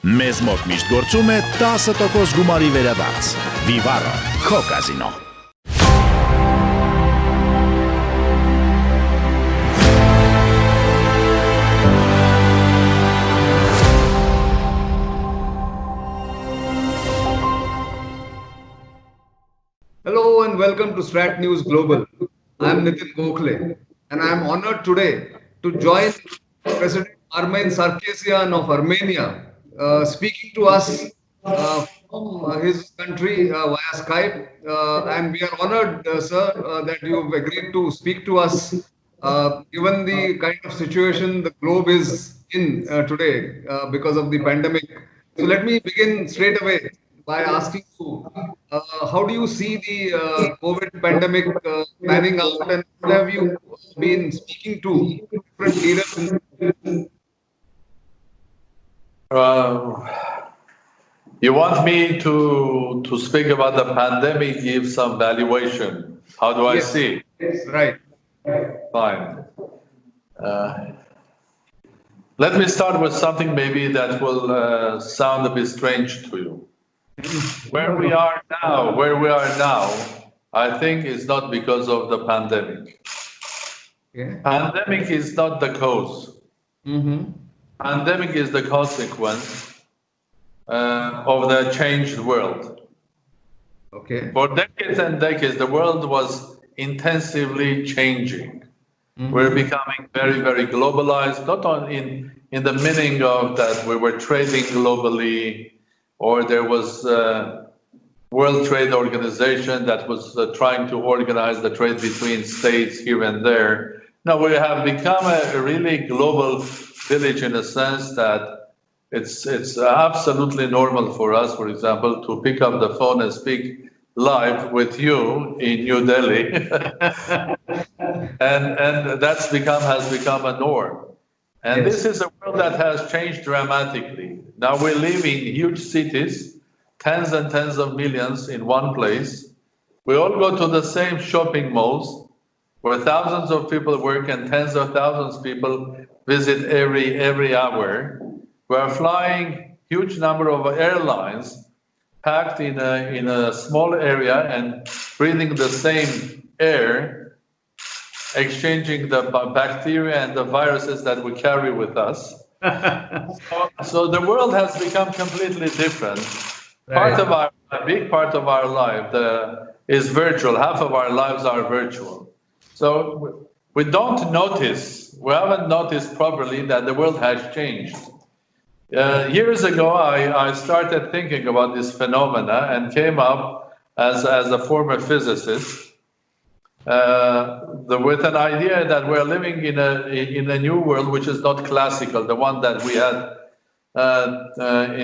Մեզ մոտ միշտ գործում է 10% գումարի վերադարձ։ Vivaro, քո կազինո։ Hello and welcome to StratNews Global. I'm Nitin Gokhale and I'm honored today to join President Armեն Sարգսյani of Armenia speaking to us from his country via Skype. And we are honored, sir, that you've agreed to speak to us given the kind of situation the globe is in today because of the pandemic. So let me begin straight away by asking you, how do you see the COVID pandemic panning out, and what have you been speaking to different leaders? You want me to speak about the pandemic, give some valuation. How do I see it? Yes, right. Fine. Let me start with something maybe that will sound a bit strange to you. Where we are now, I think is not because of the pandemic. Yeah. Pandemic is not the cause. Mm-hmm. Pandemic is the consequence of the changed world. Okay. For decades and decades, the world was intensively changing. Mm-hmm. We're becoming very, very globalized, not only in the meaning of that we were trading globally, or there was World Trade Organization that was trying to organize the trade between states here and there. No, we have become a really global village in a sense that it's absolutely normal for us, for example, to pick up the phone and speak live with you in New Delhi, and has become a norm. And Yes. this is a world that has changed dramatically. Now we live in huge cities, tens and tens of millions in one place. We all go to the same shopping malls where thousands of people work and tens of thousands of people visit every hour. We are flying huge number of airlines packed in a small area and breathing the same air, exchanging the bacteria and the viruses that we carry with us. So the world has become completely different. Right. A big part of our life is virtual. Half of our lives are virtual. So we haven't noticed properly that the world has changed. Years ago, I started thinking about this phenomena and came up as a former physicist with an idea that we're living in a new world which is not classical, the one that we had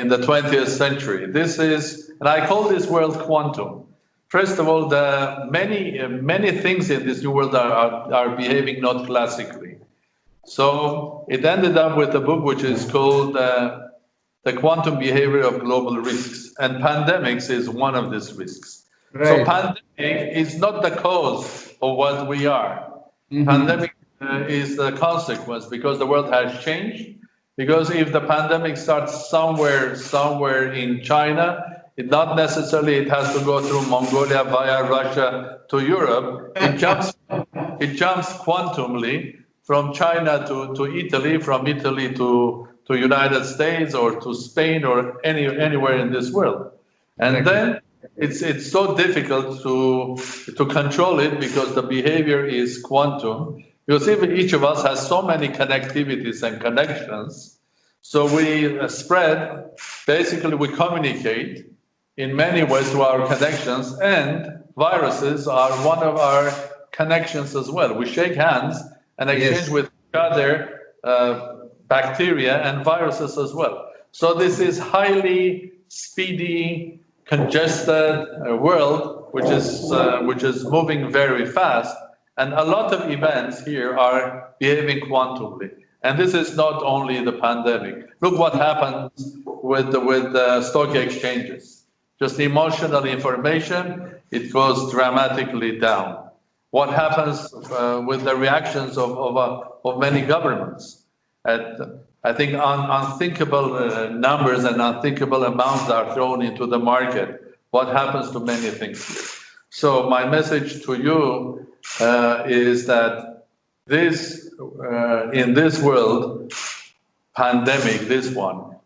in the 20th century. And I call this world quantum. First of all, the many things in this new world are behaving not classically. So it ended up with a book which is called The Quantum Behavior of Global Risks, and pandemics is one of these risks. Right. So pandemic is not the cause of what we are. Mm-hmm. Pandemic is the consequence because the world has changed. Because if the pandemic starts somewhere in China, it has to go through Mongolia via Russia to Europe. It jumps quantumly from China to Italy, from Italy to United States or to Spain or anywhere in this world. And then it's so difficult to control it because the behavior is quantum. Because each of us has so many connectivities and connections, so we spread. Basically, we communicate in many ways through our connections, and viruses are one of our connections as well. We shake hands and exchange with each other bacteria and viruses as well. So this is highly speedy, congested world, which is moving very fast, and a lot of events here are behaving quantumly. And this is not only the pandemic. Look what happens with the stock exchanges. Just emotional information, it goes dramatically down. What happens with the reactions of many governments? I think unthinkable numbers and unthinkable amounts are thrown into the market. What happens to many things here? So my message to you is that this, in this world, pandemic, this one,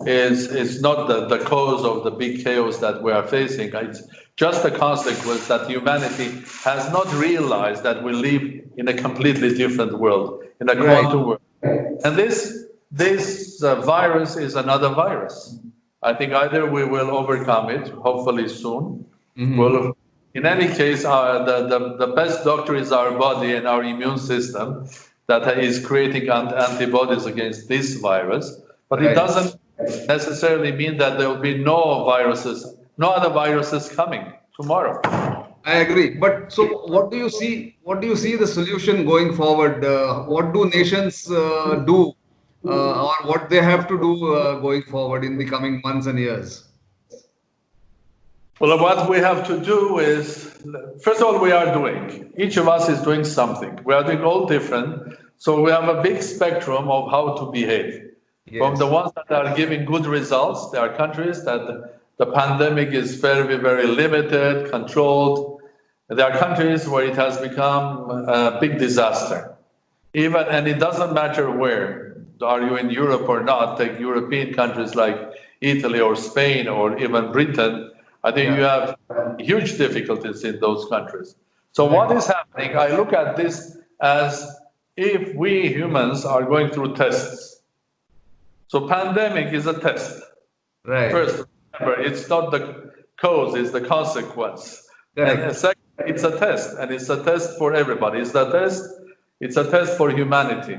is not the cause of the big chaos that we are facing. It's just a consequence that humanity has not realized that we live in a completely different world, in a quantum world. And this virus is another virus. I think either we will overcome it, hopefully soon. Well, in any case, the best doctor is our body and our immune system that is creating antibodies against this virus. But it doesn't necessarily mean that there will be no other viruses coming tomorrow. I agree. But so what do you see? What do you see the solution going forward? What do nations do, or what they have to do going forward in the coming months and years? Well, what we have to do is, first of all, we are doing. Each of us is doing something. We are doing all different. So we have a big spectrum of how to behave. Yes. From the ones that are giving good results, there are countries that the pandemic is very, very limited, controlled. There are countries where it has become a big disaster. And it doesn't matter where. Are you in Europe or not? Take European countries like Italy or Spain or even Britain. I think you have huge difficulties in those countries. So what is happening? I look at this as if we humans are going through tests. So pandemic is a test. Right. First, remember, it's not the cause, it's the consequence. Correct. And second, it's a test, and it's a test for everybody. It's a test for humanity.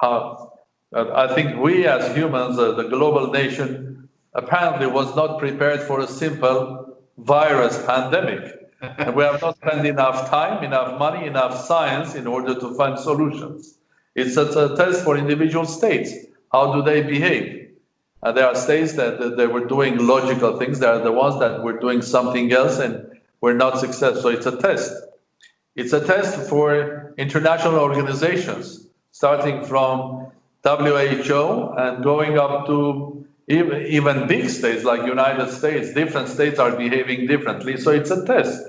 I think we as humans, the global nation, apparently was not prepared for a simple virus pandemic. And we have not spent enough time, enough money, enough science in order to find solutions. It's a test for individual states. How do they behave? There are states that they were doing logical things. There are the ones that were doing something else and were not successful. So it's a test. It's a test for international organizations, starting from WHO and going up to even big states like United States. Different states are behaving differently. So it's a test.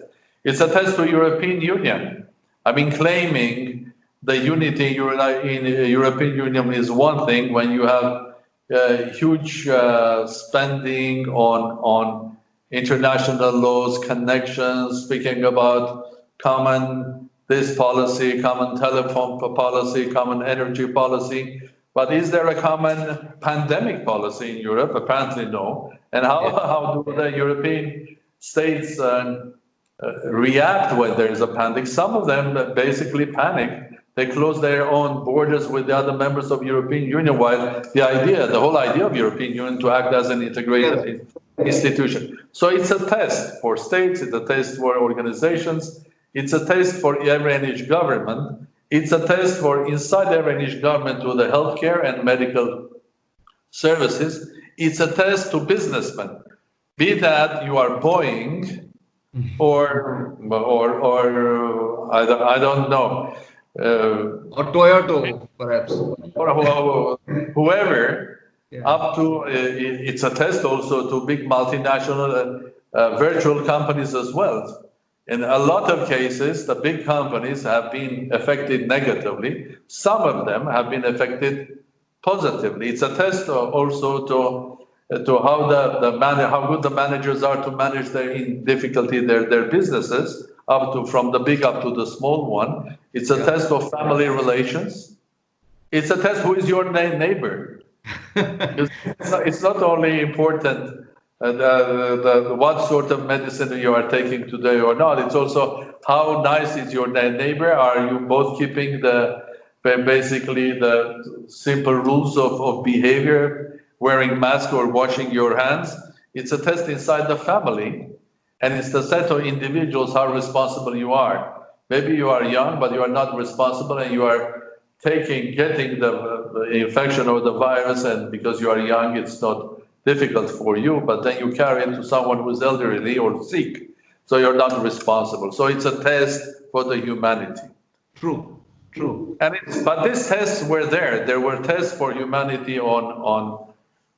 It's a test to European Union. I mean, claiming the unity in the European Union is one thing when you have huge spending on international laws, connections, speaking about common this policy, common telephone policy, common energy policy. But is there a common pandemic policy in Europe? Apparently no. And how do the European states react when there is a pandemic? Some of them basically panic. They close their own borders with the other members of the European Union, while the whole idea of European Union to act as an integrated institution. So it's a test for states, it's a test for organizations, it's a test for every each government, it's a test for inside every each government to the healthcare and medical services, it's a test to businessmen, be that you are Boeing or I don't know, or Toyota, perhaps, or whoever, up to it's a test also to big multinational virtual companies as well. In a lot of cases, the big companies have been affected negatively. Some of them have been affected positively. It's a test also to how good the managers are to manage their businesses, from the big up to the small one. It's a test of family relations. It's a test who is your neighbor. It's not only important what sort of medicine you are taking today or not. It's also how nice is your neighbor. Are you both keeping basically the simple rules of behavior, wearing mask or washing your hands? It's a test inside the family. And it's the set of individuals how responsible you are. Maybe you are young, but you are not responsible, and you are getting the infection or the virus, and because you are young, it's not difficult for you, but then you carry it to someone who's elderly or sick, so you're not responsible. So it's a test for the humanity. True. True. But these tests were there. There were tests for humanity on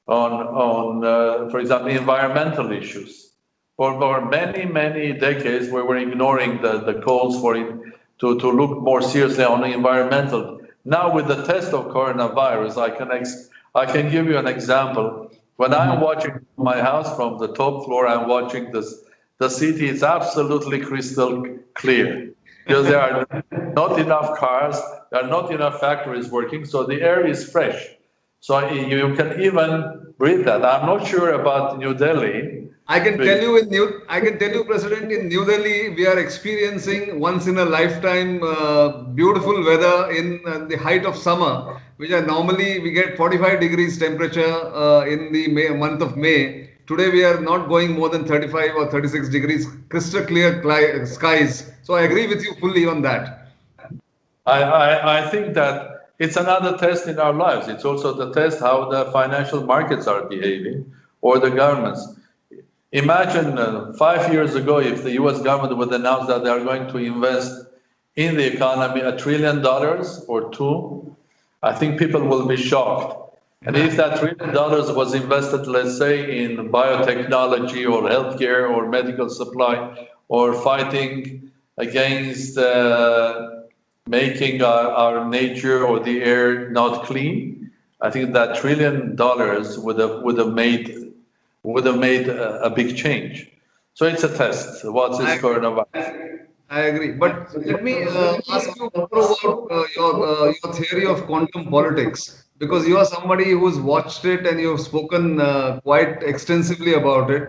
for example, environmental issues. For many decades, we were ignoring the calls for it to look more seriously on the environmental. Now, with the test of coronavirus, I can give you an example. When I'm watching my house from the top floor, I'm watching the city. It's absolutely crystal clear because there are not enough cars, there are not enough factories working, so the air is fresh. So you can even breathe that. I'm not sure about New Delhi. I can tell you, President, in New Delhi, we are experiencing once in a lifetime beautiful weather in the height of summer, which are normally we get 45 degrees temperature in the month of May. Today we are not going more than 35 or 36 degrees, crystal clear skies. So I agree with you fully on that. I think that it's another test in our lives. It's also the test how the financial markets are behaving or the governments. Imagine 5 years ago, if the US government would announce that they are going to invest in the economy $1 trillion or two, I think people will be shocked. And if that $1 trillion was invested, let's say, in biotechnology or healthcare or medical supply or fighting against making our nature or the air not clean, I think that $1 trillion would have made a big change. So it's a test. What's this coronavirus? I agree. But let me ask you more about your theory of quantum politics, because you are somebody who's watched it and you've spoken quite extensively about it.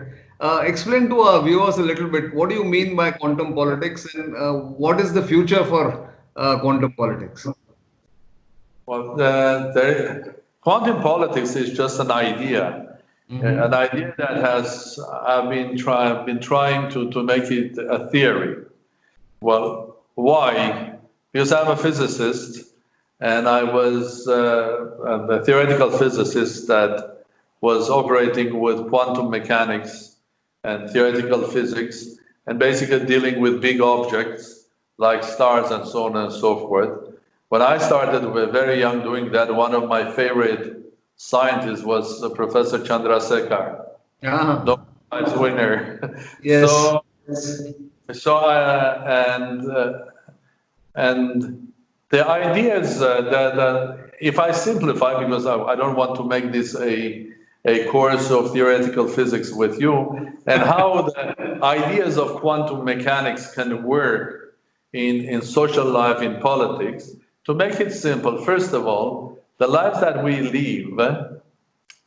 Explain to our viewers a little bit, what do you mean by quantum politics, and what is the future for quantum politics? Well, quantum politics is just an idea. An idea that I've been trying to make it a theory. Well, why? Because I'm a physicist, and I was a theoretical physicist that was operating with quantum mechanics and theoretical physics, and basically dealing with big objects like stars and so on and so forth. When I started very young doing that, one of my favorite scientist was Professor Chandrasekhar, Nobel Prize winner. Yes. And the idea is that if I simplify, because I don't want to make this a course of theoretical physics with you, and how the ideas of quantum mechanics can work in social life, in politics. To make it simple, first of all, the life that we live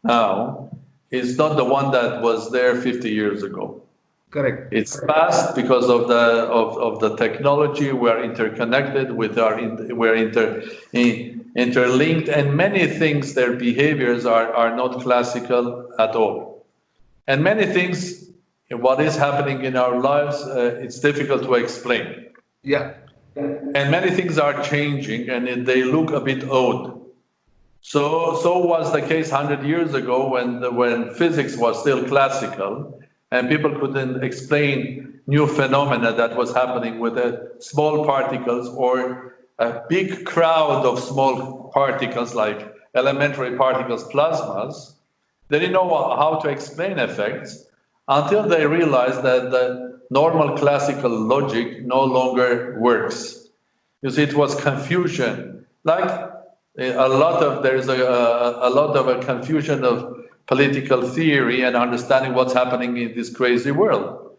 now is not the one that was there 50 years ago. Correct. It's past because of the technology. We are interconnected we're interlinked, and many things, their behaviors are not classical at all. And many things, what is happening in our lives, it's difficult to explain. Yeah. And many things are changing, and they look a bit odd. So was the case 100 years ago when physics was still classical, and people couldn't explain new phenomena that was happening with small particles or a big crowd of small particles like elementary particles, plasmas. They didn't know how to explain effects until they realized that the normal classical logic no longer works. You see, it was confusion. Like there's a lot of a confusion of political theory and understanding what's happening in this crazy world.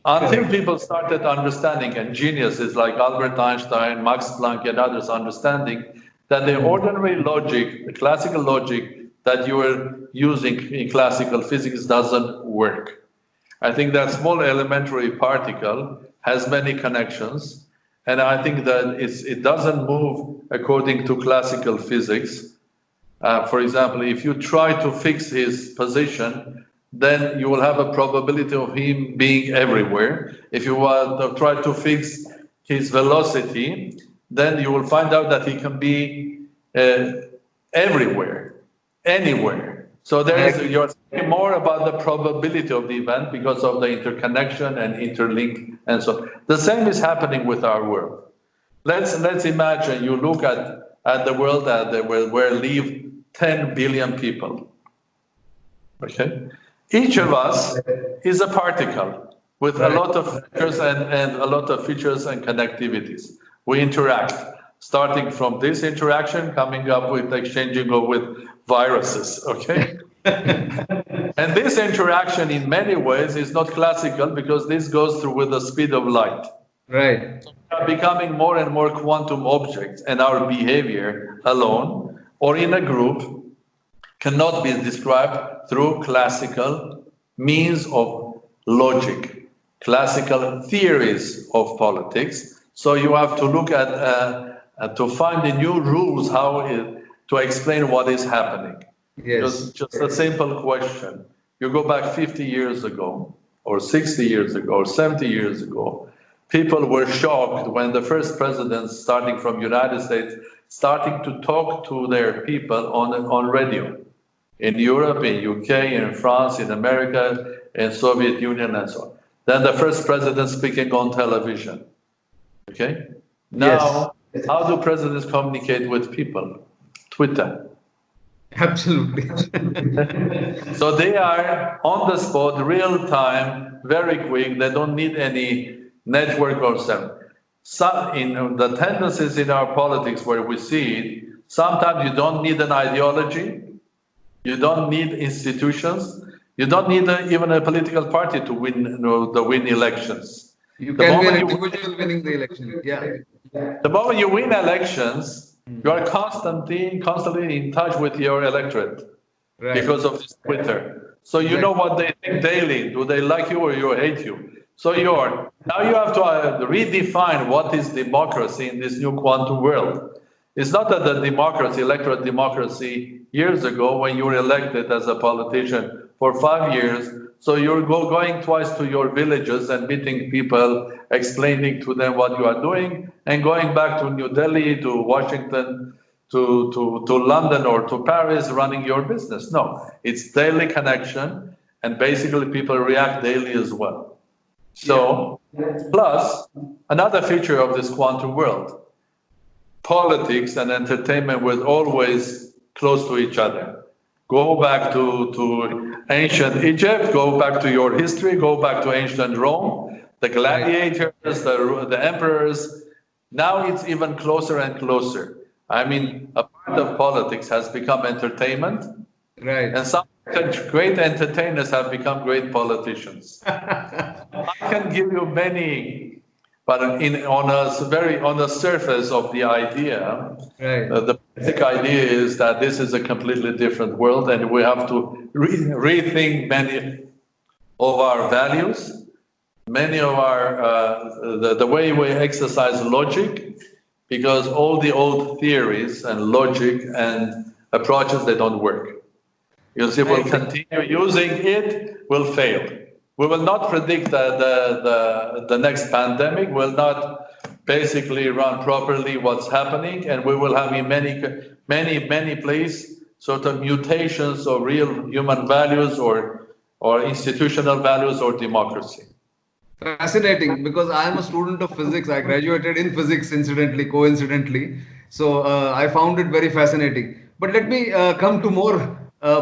Until people started understanding, and geniuses like Albert Einstein, Max Planck, and others understanding that the ordinary logic, the classical logic that you were using in classical physics doesn't work. I think that small elementary particle has many connections, and I think that it doesn't move according to classical physics. For example, if you try to fix his position, then you will have a probability of him being everywhere. If you want to try to fix his velocity, then you will find out that he can be everywhere, anywhere. So you're thinking more about the probability of the event because of the interconnection and interlink and so on. The same is happening with our world. let's imagine you look at the world where live 10 billion people. Okay, each of us is a particle with a lot of features and a lot of features and connectivities. We interact, starting from this interaction, coming up with exchanging with viruses. Okay. And this interaction in many ways is not classical because this goes through with the speed of light. Right. So we are becoming more and more quantum objects, and our behavior alone or in a group cannot be described through classical means of logic, classical theories of politics. So you have to look at to find the new rules to explain what is happening. Yes. Just a simple question. You go back 50 years ago, or 60 years ago, or 70 years ago, people were shocked when the first president, starting from United States, starting to talk to their people on radio. In Europe, in UK, in France, in America, in Soviet Union, and so on. Then the first president speaking on television. Okay? Now, how do presidents communicate with people? Twitter. Absolutely. So they are on the spot, real time, very quick. They don't need any network or something. In the tendencies in our politics where we see it, sometimes you don't need an ideology, you don't need institutions, you don't need even a political party to win elections. You can be an individual winning the election. Yeah. The moment you win elections, you are constantly in touch with your electorate because of this Twitter. So you know what they think daily. Do they like you or you hate you? So now you have to redefine what is democracy in this new quantum world. It's not that the democracy, electorate democracy, years ago when you were elected as a politician for 5 years, so you're going twice to your villages and meeting people, explaining to them what you are doing, and going back to New Delhi, to Washington, to London or to Paris, running your business. No, it's daily connection, and basically people react daily as well. So, plus, another feature of this quantum world, politics and entertainment were always close to each other. Go back to ancient Egypt, go back to your history, go back to ancient Rome, the gladiators, the emperors. Now it's even closer and closer. I mean, a part of politics has become entertainment, and some great entertainers have become great politicians. I can give you many, but on the surface of the idea, the basic idea is that this is a completely different world, and we have to rethink many of our values, many of our the way we exercise logic, because all the old theories and logic and approaches, they don't work. Because if we'll continue using it, we'll fail. We will not predict the next pandemic, will not basically run properly what's happening, and we will have in many places sort of mutations of real human values or institutional values or democracy. Fascinating, because I am a student of physics. I graduated in physics coincidentally. So I found it very fascinating. But let me come to more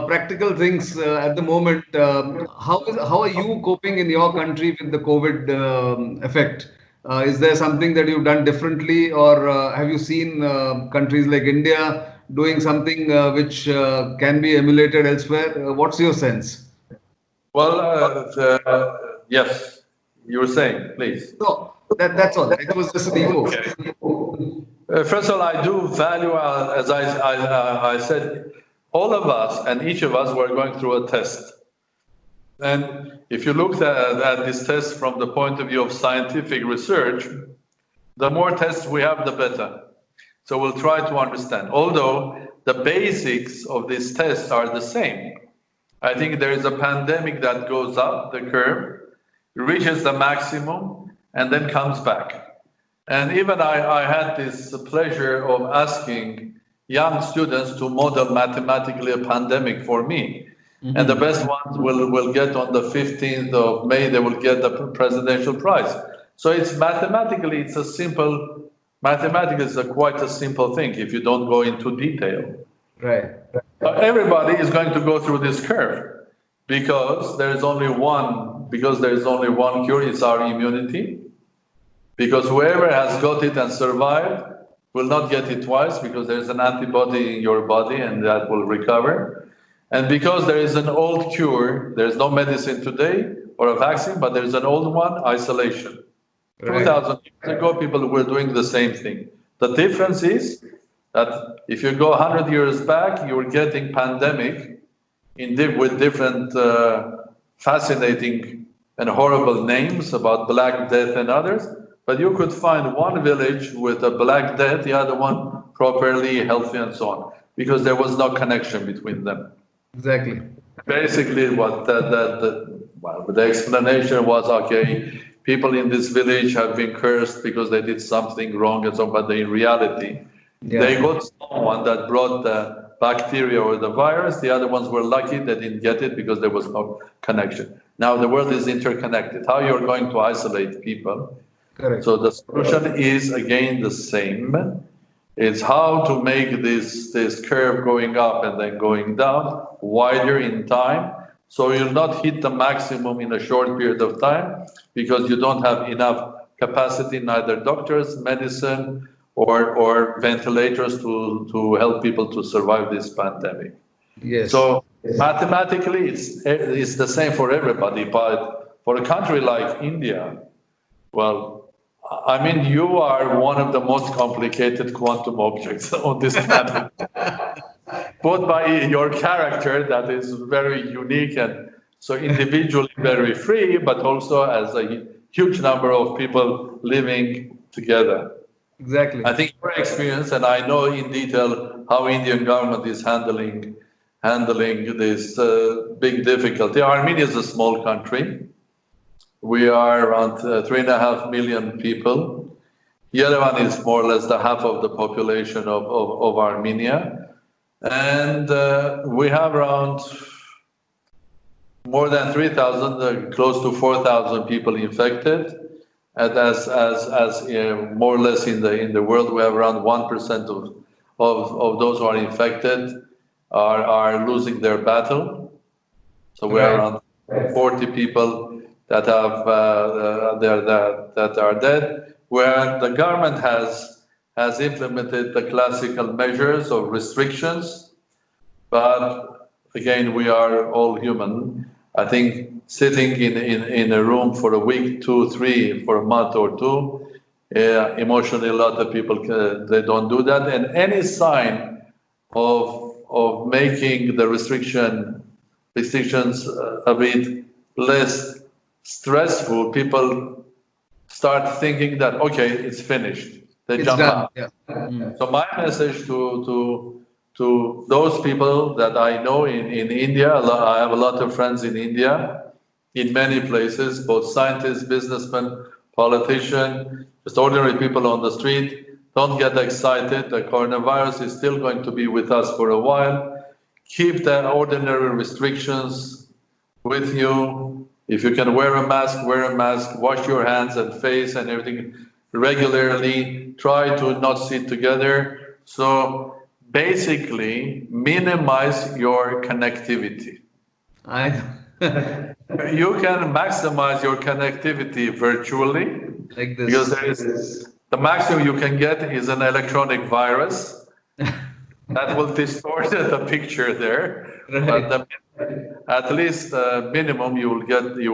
practical things at the moment. How are you coping in your country with the COVID effect? Is there something that you've done differently, or have you seen countries like India doing something which can be emulated elsewhere? What's your sense? Well, yes. You were saying, please. No, that's all. It was just an ego. Okay. First of all, I do value, as I said, all of us and each of us were going through a test. And if you look at this test from the point of view of scientific research, the more tests we have, the better. So we'll try to understand. Although the basics of this test are the same. I think there is a pandemic that goes up the curve, reaches the maximum, and then comes back. And even I had this pleasure of asking young students to model mathematically a pandemic for me. Mm-hmm. And the best ones will get on the 15th of May, they will get the presidential prize. So it's mathematically, it's a simple mathematics is quite a simple thing if you don't go into detail. Right. Everybody is going to go through this curve because there is only one cure, it's our immunity. Because whoever has got it and survived will not get it twice because there's an antibody in your body and that will recover. And because there is an old cure, there's no medicine today or a vaccine, but there's an old one, isolation. Right. 2,000 years ago, people were doing the same thing. The difference is that if you go 100 years back, you were getting pandemic with different fascinating and horrible names about Black Death and others. But you could find one village with a Black Death, the other one properly healthy and so on, because there was no connection between them. Exactly. Basically, what the explanation was, okay, people in this village have been cursed because they did something wrong and so on, but in reality, they got someone that brought the bacteria or the virus. The other ones were lucky they didn't get it because there was no connection. Now the world is interconnected. How you're going to isolate people? Correct. So the solution is again the same. It's how to make this curve going up and then going down wider in time, so you'll not hit the maximum in a short period of time because you don't have enough capacity, neither doctors, medicine, or ventilators to help people to survive this pandemic. Yes. So mathematically, it's the same for everybody, but for a country like India, well, I mean, you are one of the most complicated quantum objects on this planet. Both by your character that is very unique and so individually very free, but also as a huge number of people living together. Exactly. I think your experience, and I know in detail how Indian government is handling this big difficulty. Armenia is a small country. We are around 3.5 million people. Yerevan is more or less the half of the population of Armenia. And we have around more than 3,000, close to 4,000 people infected. And as more or less in the world, we have around 1% of those who are infected are losing their battle. So we are around 40 people that are dead, where the government has implemented the classical measures of restrictions, but again, we are all human. I think sitting in a room for a week, 2, 3, for a month or two, emotionally, a lot of people they don't do that, and any sign of making the restrictions a bit less stressful, people start thinking that, okay, it's finished. They jump out. Yeah. So my message to those people that I know in India, I have a lot of friends in India, in many places, both scientists, businessmen, politicians, just ordinary people on the street. Don't get excited. The coronavirus is still going to be with us for a while. Keep the ordinary restrictions with you. If you can wear a mask, wear a mask, wash your hands and face and everything regularly, try to not sit together. So basically, minimize your connectivity. You can maximize your connectivity virtually. Like this. Because the maximum you can get is an electronic virus. That will distort the picture there. Right. But at least minimum you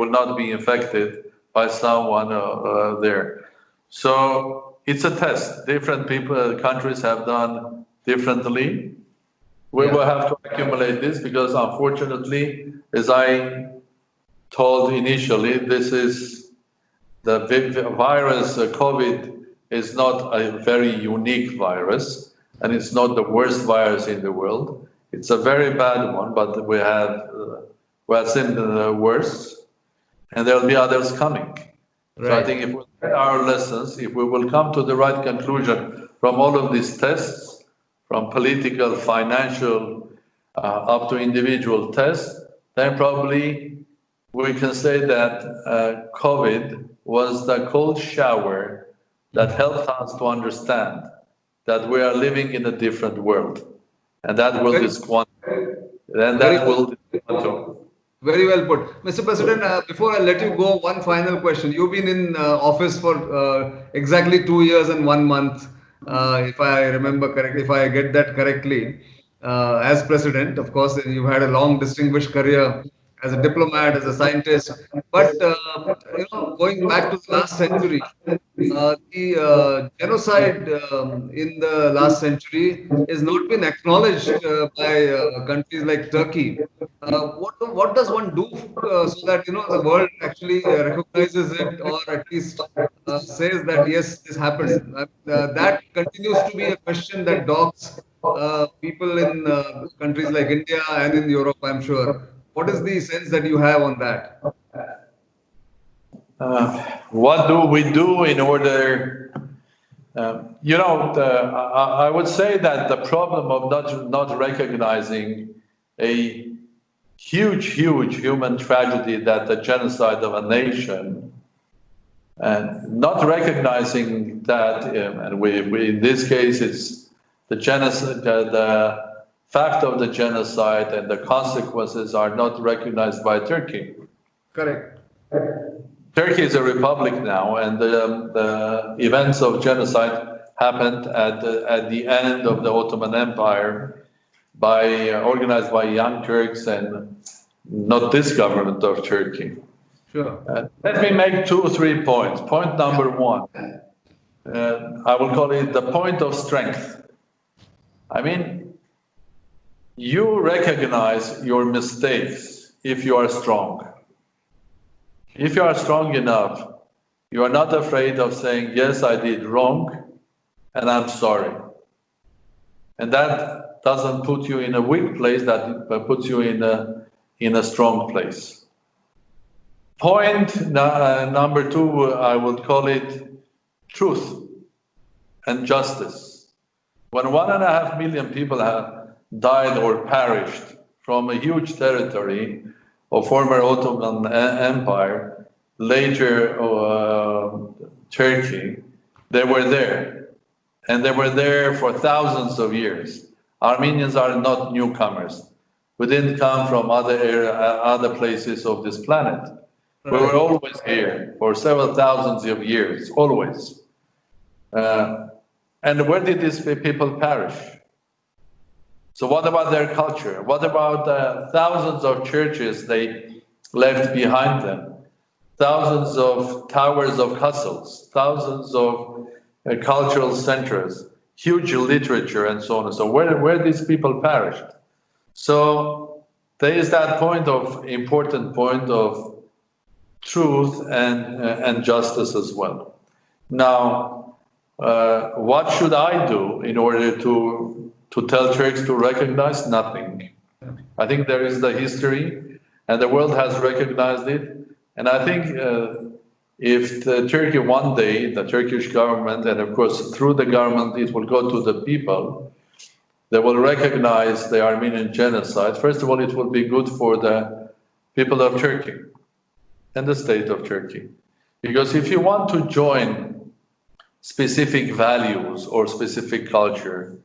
will not be infected by someone there. So it's a test. Different countries have done differently. We will have to accumulate this because unfortunately, as I told initially, this is the virus, COVID is not a very unique virus, and it's not the worst virus in the world. It's a very bad one, but we have seen the worst, and there will be others coming. Right. So I think if we learn our lessons, if we will come to the right conclusion from all of these tests, from political, financial, up to individual tests, then probably we can say that COVID was the cold shower that helped us to understand that we are living in a different world, and that will disquantum. Very well put. Mr. President, before I let you go, one final question. You've been in office for exactly 2 years and 1 month, if I remember correctly, if I get that correctly, as president. Of course, you've had a long, distinguished career as a diplomat, as a scientist. But, going back to the last century, the genocide in the last century has not been acknowledged by countries like Turkey. What does one do so that the world actually recognizes it, or at least says that yes, this happened? That continues to be a question that dogs people in countries like India and in Europe, I'm sure. What is the sense that you have on that? What do we do in order? I would say that the problem of not recognizing a huge human tragedy, that the genocide of a nation, and not recognizing that, and we in this case it's the genocide, the fact of the genocide and the consequences are not recognized by Turkey. Correct. Turkey is a republic now, and the events of genocide happened at the end of the Ottoman Empire, organized by young Turks and not this government of Turkey. Sure. Let me make 2 or 3 points. Point number 1, I will call it the point of strength. I mean, you recognize your mistakes if you are strong. If you are strong enough, you are not afraid of saying, yes, I did wrong, and I'm sorry. And that doesn't put you in a weak place, that puts you in a strong place. Point number 2, I would call it truth and justice. When 1.5 million people have died or perished from a huge territory of former Ottoman Empire, later Turkey, they were there. And they were there for thousands of years. Armenians are not newcomers. We didn't come from other places of this planet. We were always here for several thousands of years, always. And where did these people perish? So what about their culture? What about the thousands of churches they left behind them? Thousands of towers of castles, thousands of cultural centers, huge literature, and so on and so on. Where these people perished? So there is that important point of truth and justice as well. Now, what should I do in order to tell Turks to recognize? Nothing. I think there is the history, and the world has recognized it. And I think if Turkey one day, the Turkish government, and of course through the government it will go to the people, they will recognize the Armenian genocide. First of all, it will be good for the people of Turkey and the state of Turkey. Because if you want to join specific values or specific culture,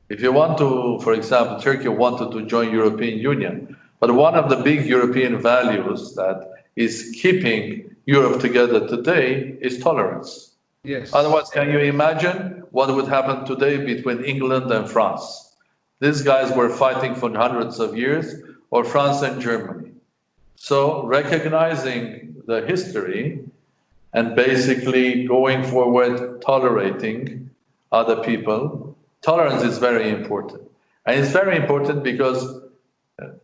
if you want to, for example, Turkey wanted to join European Union, but one of the big European values that is keeping Europe together today is tolerance. Yes. Otherwise, can you imagine what would happen today between England and France? These guys were fighting for hundreds of years, or France and Germany. So recognizing the history and basically going forward, tolerating other people, tolerance is very important. And it's very important because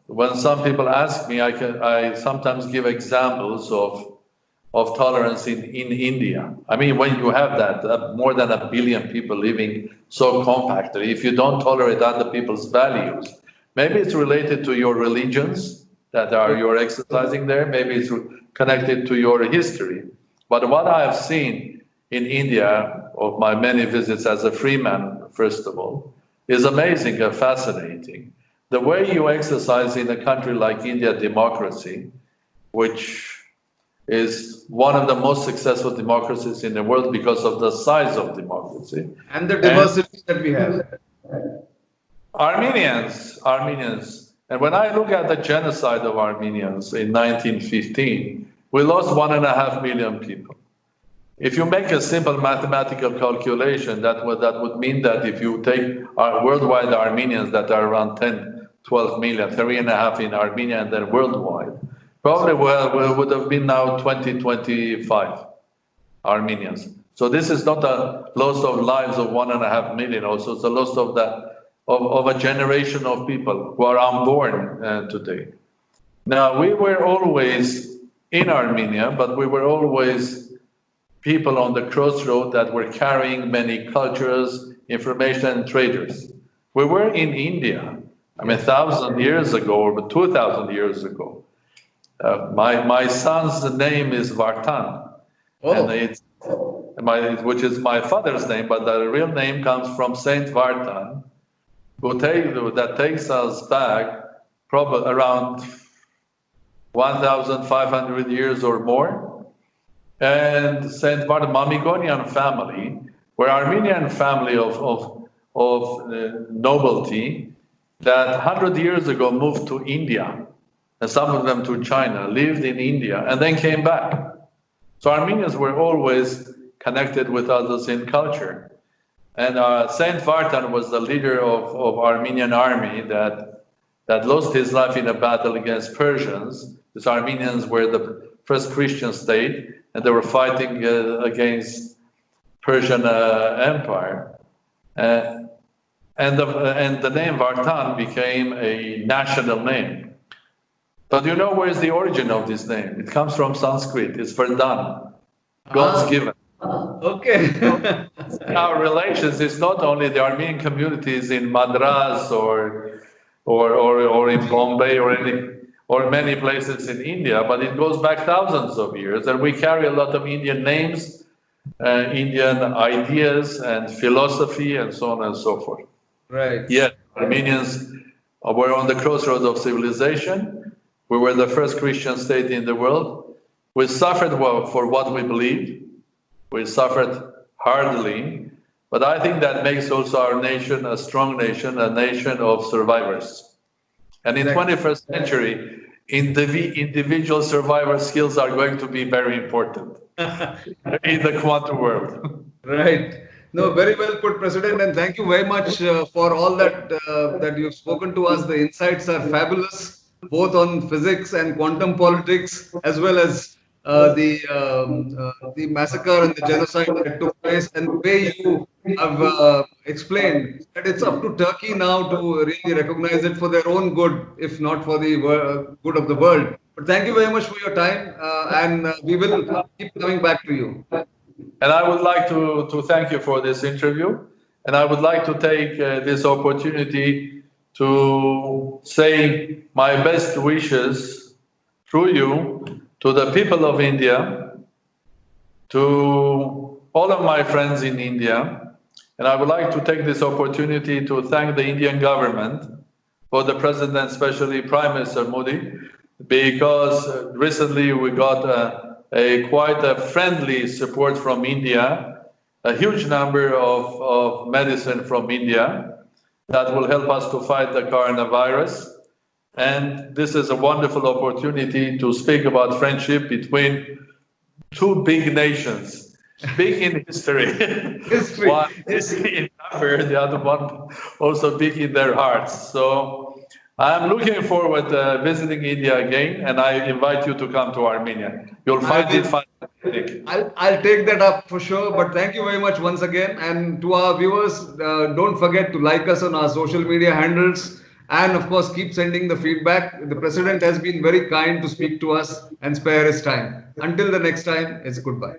when some people ask me, I sometimes give examples of tolerance in India. I mean, when you have that, more than 1 billion people living so compactly, if you don't tolerate other people's values, maybe it's related to your religions that you're exercising there, maybe it's connected to your history. But what I have seen in India, of my many visits as a free man, first of all, is amazing and fascinating. The way you exercise in a country like India democracy, which is one of the most successful democracies in the world because of the size of democracy. And the diversity that we have. Armenians, and when I look at the genocide of Armenians in 1915, we lost 1.5 million people. If you make a simple mathematical calculation, that would mean that if you take our worldwide Armenians that are around 10, 12 million, 3.5 in Armenia and then worldwide, probably we would have been now 20, 25 Armenians. So this is not a loss of lives of 1.5 million, also it's a loss of a generation of people who are unborn today. Now, we were always in Armenia, but we were always people on the crossroad that were carrying many cultures, information, and traders. We were in India, 1,000 years ago, or 2,000 years ago. My son's name is Vartan, which is my father's name, but the real name comes from Saint Vartan, that takes us back probably around 1,500 years or more. And Saint Vartan Mamikonian family were Armenian family of nobility that 100 years ago moved to India, and some of them to China, lived in India, and then came back. So Armenians were always connected with others in culture. And Saint Vartan was the leader of Armenian army that lost his life in a battle against Persians. These Armenians were the first Christian state, and they were fighting against Persian Empire. And the name Vartan became a national name. But you know where is the origin of this name? It comes from Sanskrit. It's Vardhan, God's given. Okay. Our relations is not only the Armenian communities in Madras or in Bombay or many places in India, but it goes back thousands of years, and we carry a lot of Indian names, Indian ideas and philosophy, and so on and so forth. Right. Yet Armenians were on the crossroads of civilization. We were the first Christian state in the world. We suffered for what we believed. We suffered hardly, but I think that makes also our nation a strong nation, a nation of survivors. And in 21st century, individual survivor skills are going to be very important in the quantum world. Right. No, very well put, President, and thank you very much for all that you've spoken to us. The insights are fabulous, both on physics and quantum politics, as well as the massacre and the genocide that took place, and the way you have explained that it's up to Turkey now to really recognize it for their own good, if not for the good of the world. But thank you very much for your time, and we will keep coming back to you. And I would like to thank you for this interview, and I would like to take this opportunity to say my best wishes through you to the people of India, to all of my friends in India, and I would like to take this opportunity to thank the Indian government, for the President, especially Prime Minister Modi, because recently we got quite a friendly support from India, a huge number of medicine from India that will help us to fight the coronavirus. And this is a wonderful opportunity to speak about friendship between two big nations, big in history. One is in number, the other one also big in their hearts. So I'm looking forward to visiting India again, and I invite you to come to Armenia. You'll find it fantastic. I'll take that up for sure, but thank you very much once again. And to our viewers, don't forget to like us on our social media handles. And of course, keep sending the feedback. The President has been very kind to speak to us and spare his time. Until the next time, it's goodbye.